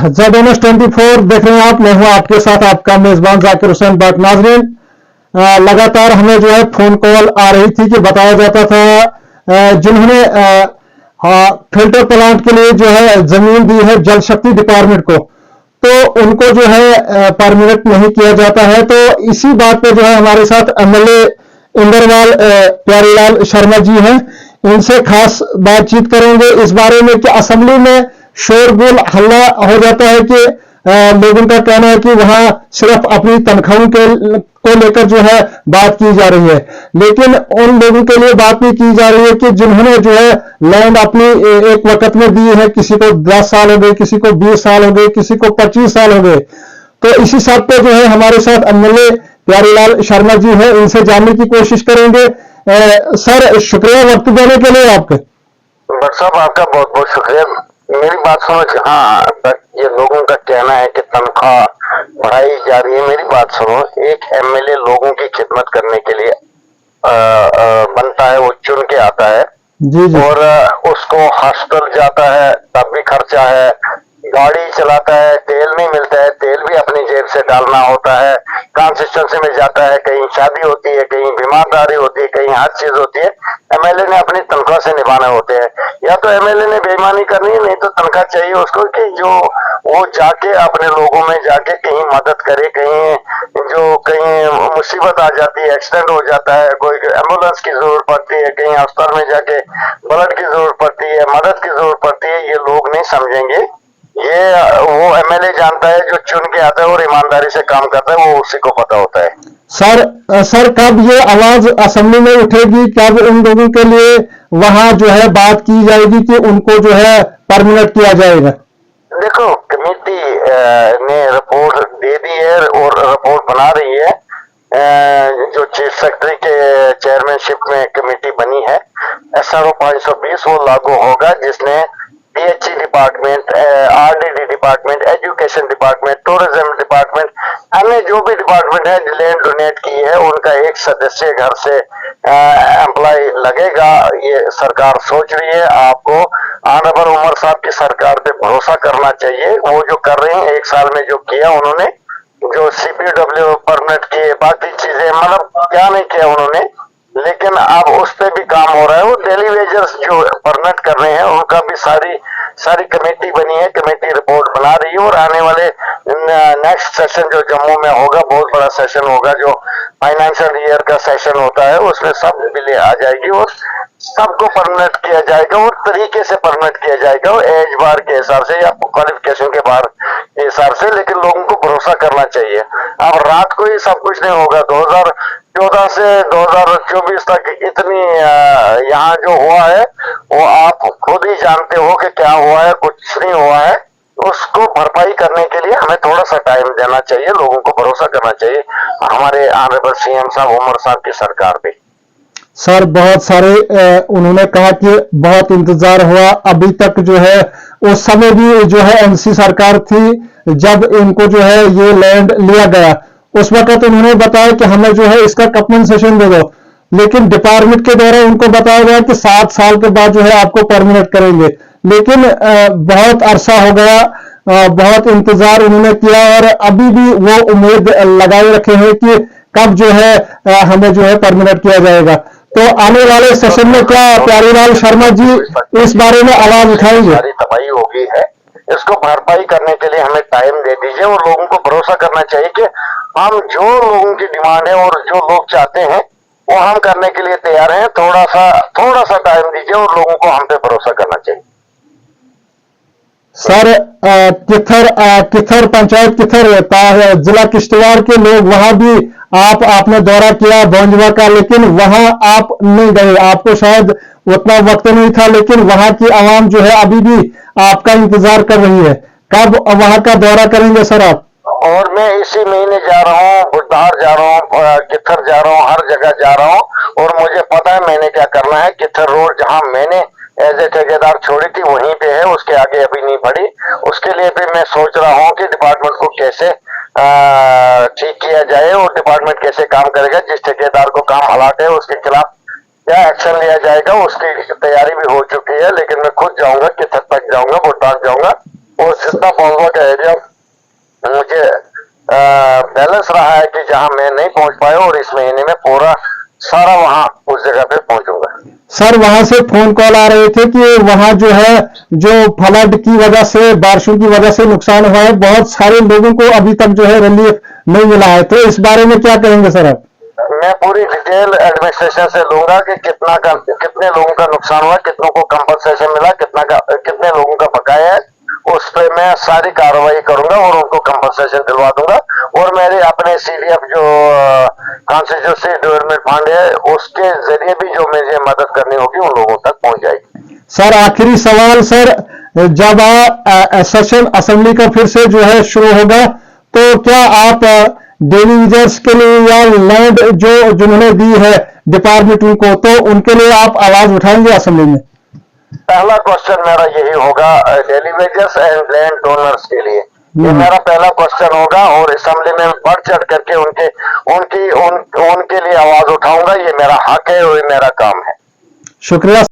ZNS 24 देख रहे हैं आप। मैं हूं आपके साथ आपका मेजबान जाकिर हुसैन बट। नाजरीन, लगातार हमें जो है फोन कॉल आ रही थी कि बताया जाता था जिन्होंने फिल्टर प्लांट के लिए जो है जमीन दी है जल शक्ति डिपार्टमेंट को, तो उनको जो है परमिनेंट नहीं किया जाता है। तो इसी बात पे जो है हमारे साथ MLA इंदरवाल प्यारीलाल शर्मा जी हैं। इनसे खास बातचीत करेंगे इस बारे में कि असेंबली में शोरगुल हल्ला हो जाता है कि लोगों का कहना है कि वहां सिर्फ अपनी तनख्वाहों को लेकर जो है बात की जा रही है, लेकिन उन लोगों के लिए बात नहीं की जा रही है कि जिन्होंने जो है लैंड अपनी एक वक्त में दी है। किसी को 10 साल हो गए, किसी को 20 साल हो गए, किसी को 25 साल हो गए। तो इसी सब पे जो है हमारे साथ MLA प्यारीलाल शर्मा जी है, इनसे जानने की कोशिश करेंगे। सर, शुक्रिया वक्त देने के लिए आपके। डॉक्टर साहब, आपका बहुत बहुत शुक्रिया। मेरी बात सुनो। हाँ, ये लोगों का कहना है कि तनख्वाह बढ़ाई जा रही है। मेरी बात सुनो, एक MLA लोगों की खिदमत करने के लिए बनता है, वो चुन के आता है जी जी। और उसको हॉस्पिटल जाता है तब भी खर्चा है, गाड़ी चलाता है, तेल नहीं मिलता है, तेल भी अपनी जेब से डालना होता है, कंसिस्टेंसी में जाता है, कहीं शादी होती है, कहीं बीमारदारी होती है, कहीं हर चीज होती है। MLA ने अपनी तनख्वाह से निभाने होते हैं। या तो MLA ने बेईमानी करनी है, नहीं तो तनख्वाह चाहिए उसको कि जो वो जाके अपने लोगों में जाके कहीं मदद करे, कहीं जो कहीं मुसीबत आ जाती है, एक्सीडेंट हो जाता है, कोई एम्बुलेंस की जरूरत पड़ती है, कहीं अस्पताल में जाके ब्लड की जरूरत पड़ती है, मदद की जरूरत पड़ती है, ये लोग नहीं समझेंगे। ये वो MLA जानता है जो चुन के आता है और ईमानदारी से काम करता है, वो उसी को पता होता है। सर, कब ये आवाज असेंबली में उठेगी, कब उन लोगों के लिए वहां जो है बात की जाएगी कि उनको जो है परमिनेंट किया जाएगा? देखो, कमेटी ने रिपोर्ट दे दी है और रिपोर्ट बना रही है। जो चीफ सेक्रेटरी के चेयरमैनशिप में कमेटी बनी है, SRO 520 वो लागू होगा, जिसने PHE department, RDD department, education department, tourism department, अन्य जो भी डिपार्टमेंट है लैंड डोनेट की है, उनका एक सदस्य घर से एम्प्लॉय लगेगा। ये सरकार सोच रही है। आपको ऑनरेबल उमर साहब की सरकार पे भरोसा करना चाहिए। वो जो कर रहे हैं, एक साल में जो किया उन्होंने, जो CPW परमिट किए, बाकी चीजें मतलब क्या नहीं किया उन्होंने, लेकिन अब उस पे भी काम हो रहा है। वो डेली वेजर्स जो परमिट कर रहे हैं उनका भी सारी कमेटी बनी है, कमेटी रिपोर्ट बना रही है। और आने वाले नेक्स्ट सेशन जो जम्मू में होगा, बहुत बड़ा सेशन होगा, जो फाइनेंशियल ईयर का सेशन होता है, उसमें सब बिलें आ जाएगी और सबको परमिट किया जाएगा और तरीके से परमिट किया जाएगा, और एज बार के हिसाब से या क्वालिफिकेशन के बार के हिसाब से। लेकिन लोगों को भरोसा करना चाहिए। अब रात को ही सब कुछ नहीं होगा। 2014 से 2024 तक इतनी यहाँ जो हुआ है वो आप खुद ही जानते हो कि क्या हुआ है, कुछ नहीं हुआ है। उसको भरपाई करने के लिए हमें थोड़ा सा टाइम देना चाहिए, लोगों को भरोसा करना चाहिए हमारे ऑनरेबल CM साहब, उमर साहब की सरकार पे। सर, बहुत सारे उन्होंने कहा कि बहुत इंतजार हुआ, अभी तक जो है उस समय भी जो है NC सरकार थी जब इनको जो है ये लैंड लिया गया, उस वक्त उन्होंने बताया कि हमें जो है इसका कंपनसेशन दे दो, लेकिन डिपार्टमेंट के द्वारा उनको बताया गया कि 7 साल के बाद जो है आपको परमिनेंट करेंगे। लेकिन बहुत अरसा हो गया, बहुत इंतजार उन्होंने किया और अभी भी वो उम्मीद लगाए रखे हैं कि कब जो है हमें जो है परमिनेंट किया जाएगा। तो आने वाले सेशन में क्या प्यारीलाल शर्मा जी इस बारे में आवाज उठाएंगे? सारी तबाही हो गई है, इसको भरपाई करने के लिए हमें टाइम दे दीजिए और लोगों को भरोसा करना चाहिए कि हम जो लोगों की डिमांड है और जो लोग चाहते हैं वो हम करने के लिए तैयार हैं। थोड़ा सा टाइम दीजिए और लोगों को हम पे भरोसा करना चाहिए। सर, किथर पंचायत किथर रहता है, जिला किश्तवाड़ के लोग वहां भी आपने दौरा किया भोंजवा का, लेकिन वहां आप नहीं गए, आपको शायद उतना वक्त नहीं था, लेकिन वहां की आवाम जो है अभी भी आपका इंतजार कर रही है। कब वहां का दौरा करेंगे सर आप? और मैं इसी महीने जा रहा हूँ, बुधवार जा रहा हूँ, किथर जा रहा हूँ, हर जगह जा रहा हूँ। और मुझे पता है मैंने क्या करना है। किथर रोड जहाँ मैंने एज ए ठेकेदार छोड़ी थी वहीं पे है, उसके आगे अभी नहीं बढ़ी। उसके लिए भी मैं सोच रहा हूँ कि डिपार्टमेंट को कैसे ठीक किया जाए और डिपार्टमेंट कैसे काम करेगा। जिस ठेकेदार को काम हलाक है उसके खिलाफ क्या एक्शन लिया जाएगा, उसकी तैयारी भी हो चुकी है। लेकिन मैं खुद जाऊंगा, किथर तक जाऊंगा, बुधवार जाऊंगा और जितना नोवा का एरिया मुझे बैलेंस रहा है कि जहां मैं नहीं पहुंच पाया, और इस महीने में पूरा सारा वहां उस जगह पे पहुंचूंगा। सर वहां से फोन कॉल आ रहे थे कि वहां जो है जो फ्लड की वजह से, बारिशों की वजह से नुकसान हुआ है, बहुत सारे लोगों को अभी तक जो है रिलीफ नहीं मिला है, तो इस बारे में क्या कहेंगे सर आप? मैं पूरी डिटेल एडमिनिस्ट्रेशन से लूंगा कि कितने लोगों का नुकसान हुआ, कितनों को कंपनसेशन मिला, कितने लोगों का बकाया है, उस पर मैं सारी कार्रवाई करूंगा और उनको कंपनसेशन दिलवा दूंगा। और मेरे अपने CDF जो कॉन्स्टिट्यूंसी डेवलपमेंट फंड है, उसके जरिए भी जो मुझे मदद करनी होगी उन लोगों तक पहुंच जाएगी। सर आखिरी सवाल सर, जब सेशन असेंबली का फिर से जो है शुरू होगा, तो क्या आप डेली यूजर्स के लिए या लैंड जो जिन्होंने दी है डिपार्टमेंट को, तो उनके लिए आप आवाज उठाएंगे असेंबली में? पहला क्वेश्चन मेरा यही होगा daily wagers and land donors के लिए, ये मेरा पहला क्वेश्चन होगा, और असेंबली में बढ़ चढ़ करके उनके लिए आवाज उठाऊंगा। ये मेरा हक है और ये मेरा काम है। शुक्रिया।